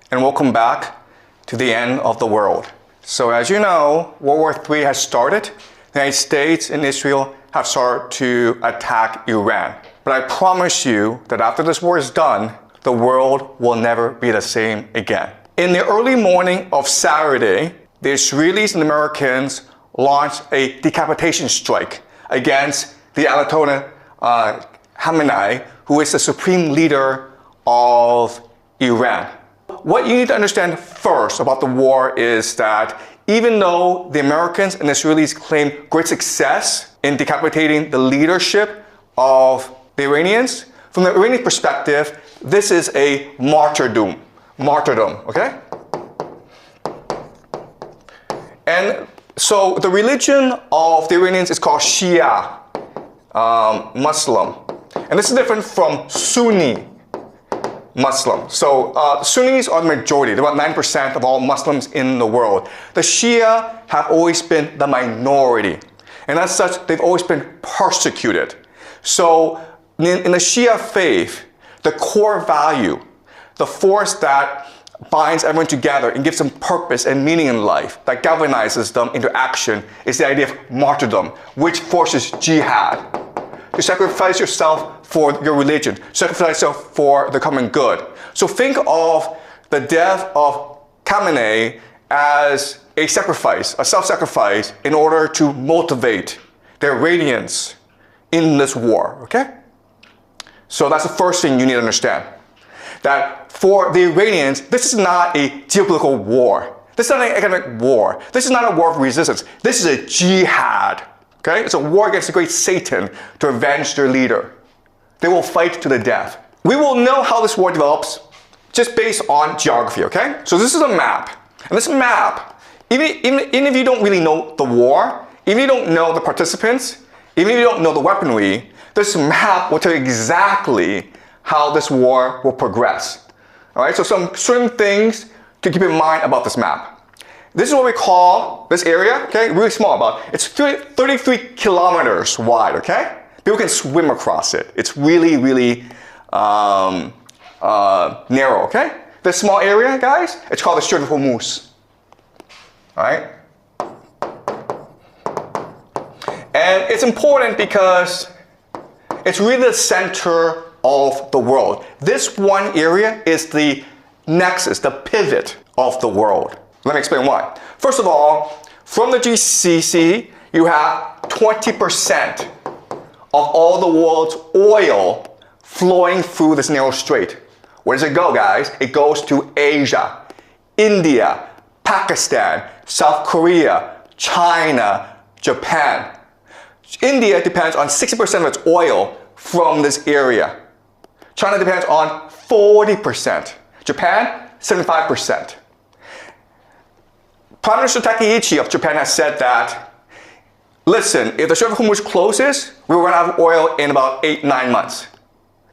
and welcome back to the end of the world. So as you know, World War III has started. The United States and Israel have started to attack Iran. But I promise you that after this war is done, the world will never be the same again. In the early morning of Saturday, the Israelis and Americans launched a decapitation strike against the Ayatollah Khamenei, who is the supreme leader of Iran. What you need to understand first about the war is that even though the Americans and the Israelis claim great success in decapitating the leadership of the Iranians, from the Iranian perspective, this is a martyrdom, okay? And so the religion of the Iranians is called Shia Muslim. And this is different from Sunni Muslim. So Sunnis are the majority. They're about 9% of all Muslims in the world. The Shia have always been the minority. And as such, they've always been persecuted. So in the Shia faith, the core value, the force that binds everyone together and gives them purpose and meaning in life, that galvanizes them into action, is the idea of martyrdom, which forces jihad. You sacrifice yourself for your religion, sacrifice yourself for the common good. So think of the death of Khamenei as a sacrifice, a self-sacrifice, in order to motivate the Iranians in this war, okay? So that's the first thing you need to understand. That for the Iranians, this is not a geopolitical war. This is not an economic war. This is not a war of resistance. This is a jihad. Okay? It's a war against the great Satan to avenge their leader. They will fight to the death. We will know how this war develops just based on geography, okay? So this is a map. And this map, even if you don't really know the war, even if you don't know the participants, even if you don't know the weaponry, this map will tell you exactly how this war will progress. All right, so some certain things to keep in mind about this map. This is what we call this area, okay, really small, it's 33 kilometers wide, okay? People can swim across it. It's really, really narrow, okay? This small area, guys, it's called the Strait of Hormuz, all right? And it's important because it's really the center of the world. This one area is the nexus, the pivot of the world. Let me explain why. First of all, from the GCC, you have 20% of all the world's oil flowing through this narrow strait. Where does it go, guys? It goes to Asia, India, Pakistan, South Korea, China, Japan. India depends on 60% of its oil from this area. China depends on 40%. Japan, 75%. Prime Minister Takaichi of Japan has said that, listen, if the Strait of Hormuz closes, we will run out of oil in about 8-9 months.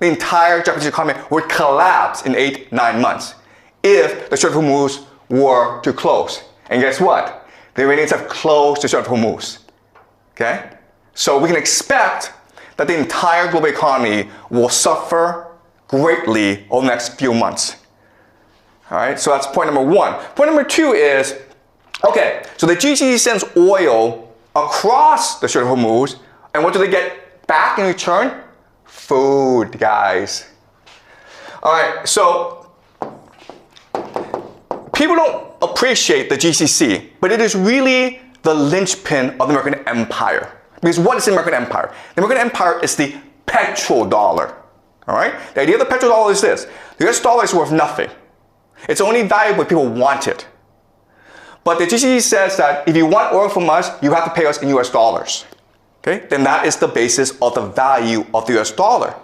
The entire Japanese economy would collapse in 8-9 months if the Strait of Hormuz were to close. And guess what? The Iranians have closed the Strait of Hormuz. Okay? So we can expect that the entire global economy will suffer greatly over the next few months. All right, so that's point number one. Point number two is, okay, so the GCC sends oil across the Strait of Hormuz, and what do they get back in return? Food, guys. All right, so people don't appreciate the GCC, but it is really the linchpin of the American empire. Because what is the American empire? The American empire is the petrodollar. All right? The idea of the petrodollar is this. The US dollar is worth nothing. It's only valuable if people want it. But the GCC says that if you want oil from us, you have to pay us in US dollars. Okay? Then that is the basis of the value of the US dollar.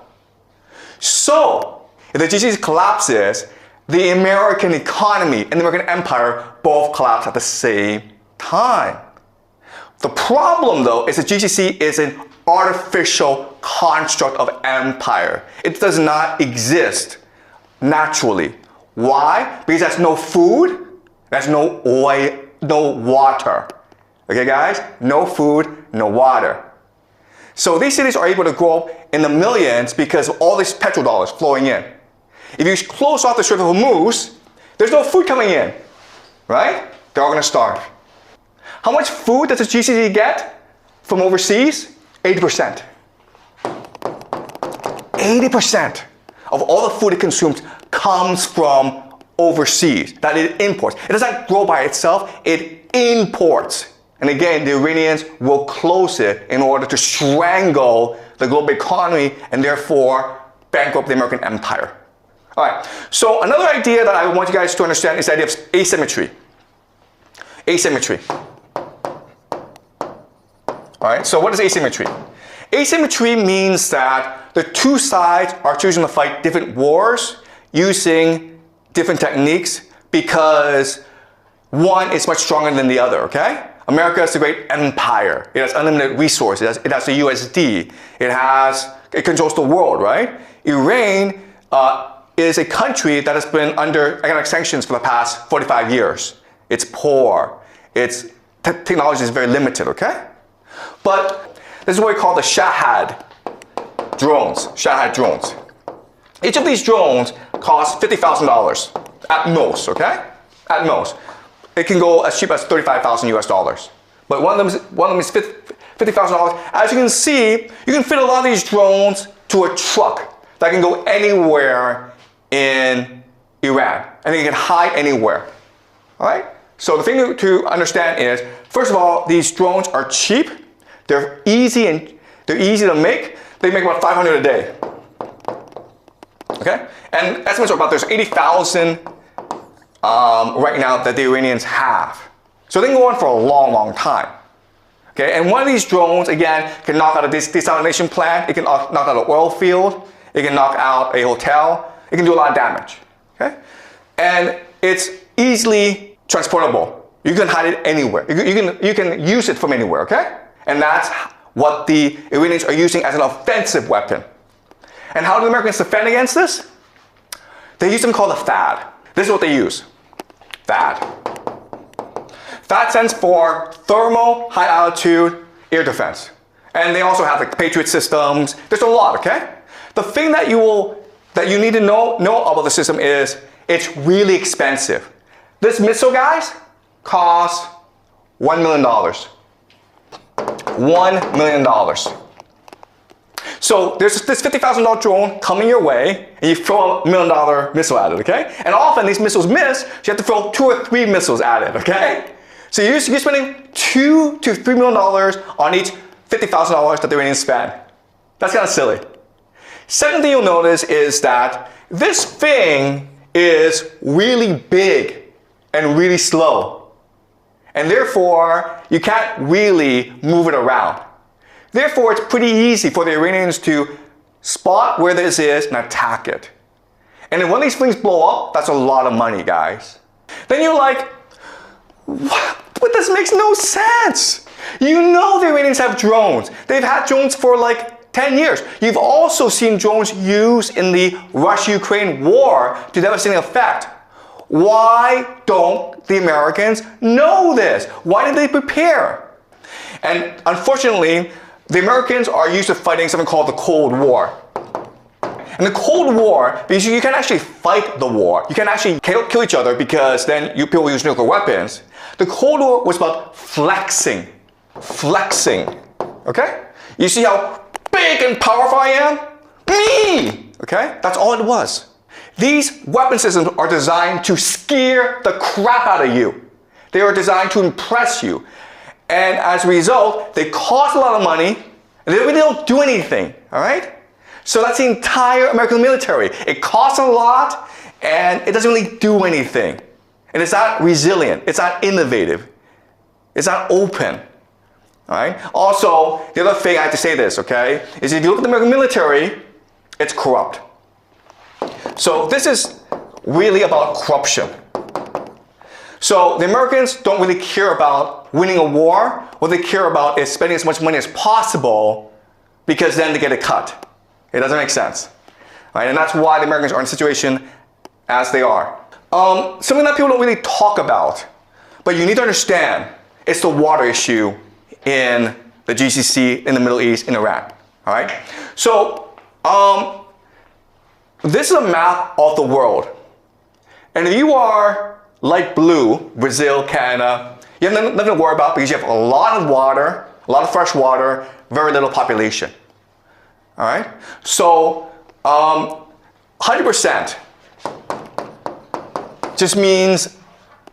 So, if the GCC collapses, the American economy and the American empire both collapse at the same time. The problem, though, is the GCC is an artificial construct of empire. It does not exist naturally. Why? Because there's no food, there's no oil, no water. Okay, guys? No food, no water. So these cities are able to grow in the millions because of all these petrodollars flowing in. If you close off the Strait of Hormuz, there's no food coming in, right? They're all going to starve. How much food does the GCC get from overseas? 80%. 80% of all the food it consumes comes from overseas, that it imports. It doesn't grow by itself, it imports. And again, the Iranians will close it in order to strangle the global economy and therefore bankrupt the American empire. All right, so another idea that I want you guys to understand is the idea of asymmetry. Asymmetry. All right, so what is asymmetry? Asymmetry means that the two sides are choosing to fight different wars using different techniques because one is much stronger than the other, okay? America is a great empire. It has unlimited resources. It has the USD. It controls the world, right? Iran is a country that has been under economic sanctions for the past 45 years. It's poor. Its technology is very limited, okay? But this is what we call the Shahad drones. Shahad drones. Each of these drones costs $50,000 at most, okay? At most. It can go as cheap as $35,000 US. But one of them is $50,000. As you can see, you can fit a lot of these drones to a truck that can go anywhere in Iran. And they can hide anywhere. All right? So the thing to understand is, first of all, these drones are cheap. They're easy to make. They make about 500 a day. Okay? And estimates are about there's 80,000 right now that the Iranians have. So they can go on for a long, long time. Okay? And one of these drones, again, can knock out a desalination plant. It can knock out an oil field. It can knock out a hotel. It can do a lot of damage. Okay? And it's easily transportable. You can hide it anywhere. You can use it from anywhere, okay? And that's what the Iranians are using as an offensive weapon. And how do the Americans defend against this? They use something called a THAAD. This is what they use. THAAD. THAAD stands for Thermal High Altitude Air Defense. And they also have like Patriot systems. There's a lot, okay? The thing that you need to know about the system is it's really expensive. This missile, guys, costs $1 million. $1 million. So there's this $50,000 drone coming your way, and you throw a $1 million missile at it, okay? And often these missiles miss, so you have to throw 2 or 3 missiles at it, okay? So you're spending $2 to $3 million on each $50,000 that the Iranians spend. That's kind of silly. Second thing you'll notice is that this thing is really big and really slow. And therefore, you can't really move it around. Therefore, it's pretty easy for the Iranians to spot where this is and attack it. And then when these things blow up, that's a lot of money, guys. Then you're like, what? But this makes no sense. You know the Iranians have drones. They've had drones for like 10 years. You've also seen drones used in the Russia-Ukraine war to devastating effect. Why don't the Americans know this? Why did they prepare? And unfortunately, the Americans are used to fighting something called the Cold War. And the Cold War, because you can't actually fight the war. You can't actually kill each other because then people use nuclear weapons. The Cold War was about flexing. Flexing. Okay? You see how big and powerful I am? Me! Okay? That's all it was. These weapon systems are designed to scare the crap out of you. They are designed to impress you. And as a result, they cost a lot of money, and they really don't do anything, all right? So that's the entire American military. It costs a lot, and it doesn't really do anything. And it's not resilient. It's not innovative. It's not open, all right? Also, the other thing I have to say this, okay, is if you look at the American military, it's corrupt. So this is really about corruption. So the Americans don't really care about winning a war. What they care about is spending as much money as possible because then they get a cut. It doesn't make sense. Right? And that's why the Americans are in a situation as they are. Something that people don't really talk about, but you need to understand, it's the water issue in the GCC, in the Middle East, in Iran. All right? So this is a map of the world. And if you are light blue, Brazil, Canada, you have nothing to worry about because you have a lot of water, a lot of fresh water, very little population. All right? So 100% just means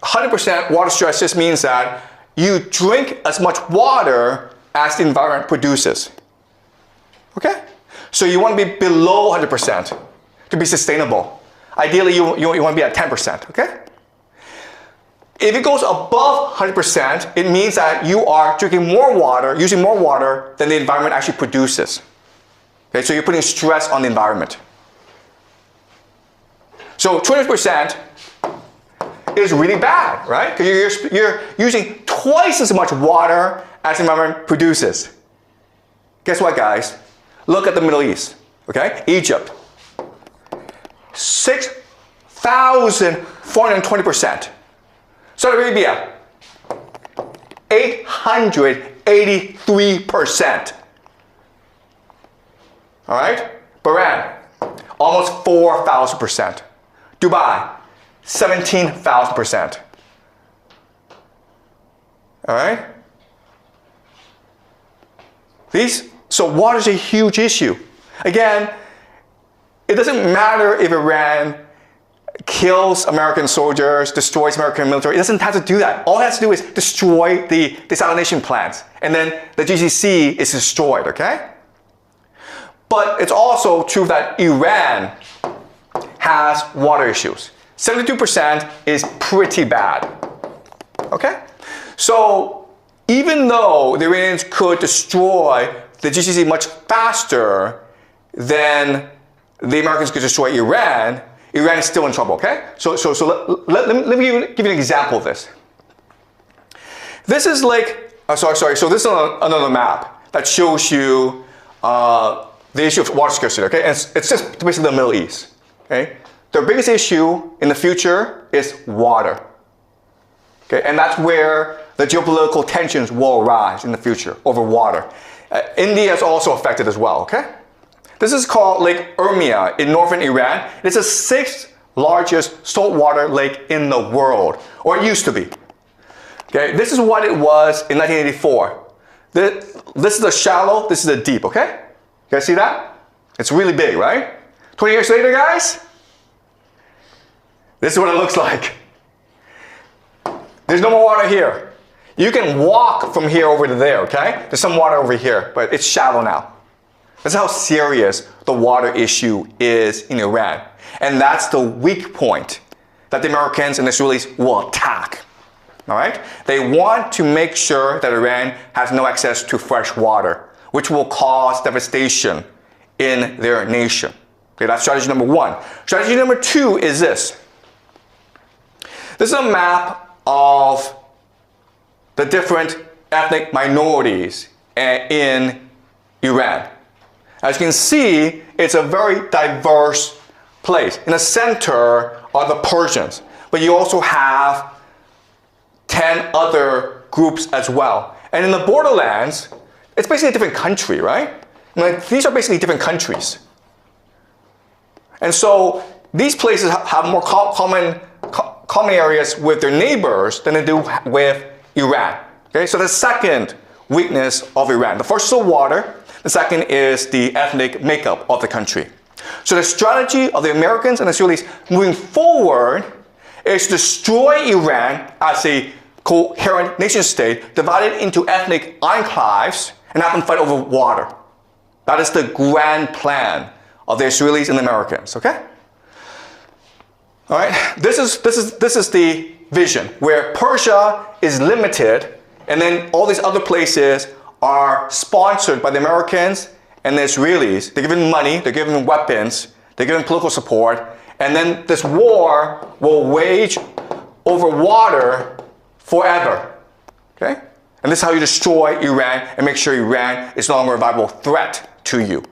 100% water stress just means that you drink as much water as the environment produces. Okay? So you want to be below 100% to be sustainable. Ideally, you want to be at 10%. Okay? If it goes above 100%, it means that you are drinking more water, using more water than the environment actually produces. Okay? So you're putting stress on the environment. So 20% is really bad, right? Because you're using twice as much water as the environment produces. Guess what, guys? Look at the Middle East, okay? Egypt. 6,420%. Saudi Arabia, 883%. All right? Bahrain, almost 4,000%. Dubai, 17,000%. All right? So water is a huge issue. Again, it doesn't matter if Iran kills American soldiers, destroys American military. It doesn't have to do that. All it has to do is destroy the desalination plants. And then the GCC is destroyed, okay? But it's also true that Iran has water issues. 72% is pretty bad. Okay? So even though the Iranians could destroy the GCC much faster than the Americans could destroy Iran, Iran is still in trouble, okay? So let me give you an example of this. This is like, so this is another map that shows you the issue of water scarcity, okay? And it's just basically the Middle East, okay? The biggest issue in the future is water, okay? And that's where the geopolitical tensions will arise in the future over water. India is also affected as well, okay? This is called Lake Urmia in northern Iran. It's the 6th largest saltwater lake in the world, or it used to be. Okay, this is what it was in 1984. This is the shallow, this is the deep, okay? You guys see that? It's really big, right? 20 years later, guys, this is what it looks like. There's no more water here. You can walk from here over to there, okay? There's some water over here, but it's shallow now. That's how serious the water issue is in Iran. And that's the weak point that the Americans and the Israelis will attack. All right? They want to make sure that Iran has no access to fresh water, which will cause devastation in their nation. Okay, that's strategy number 1. Strategy number 2 is this. This is a map of the different ethnic minorities in Iran. As you can see, it's a very diverse place. In the center are the Persians, but you also have 10 other groups as well. And in the borderlands, it's basically a different country, right? Like, these are basically different countries. And so these places have more common areas with their neighbors than they do with Iran. Okay, so the second weakness of Iran. The first is the water. The second is the ethnic makeup of the country. So the strategy of the Americans and the Israelis moving forward is to destroy Iran as a coherent nation state, divided into ethnic enclaves, and have them fight over water. That is the grand plan of the Israelis and the Americans, okay? All right, this is the vision where Persia is limited, and then all these other places are sponsored by the Americans and the Israelis. They're giving money, they're giving weapons, they're giving political support, and then this war will wage over water forever, okay? And this is how you destroy Iran and make sure Iran is no longer a viable threat to you.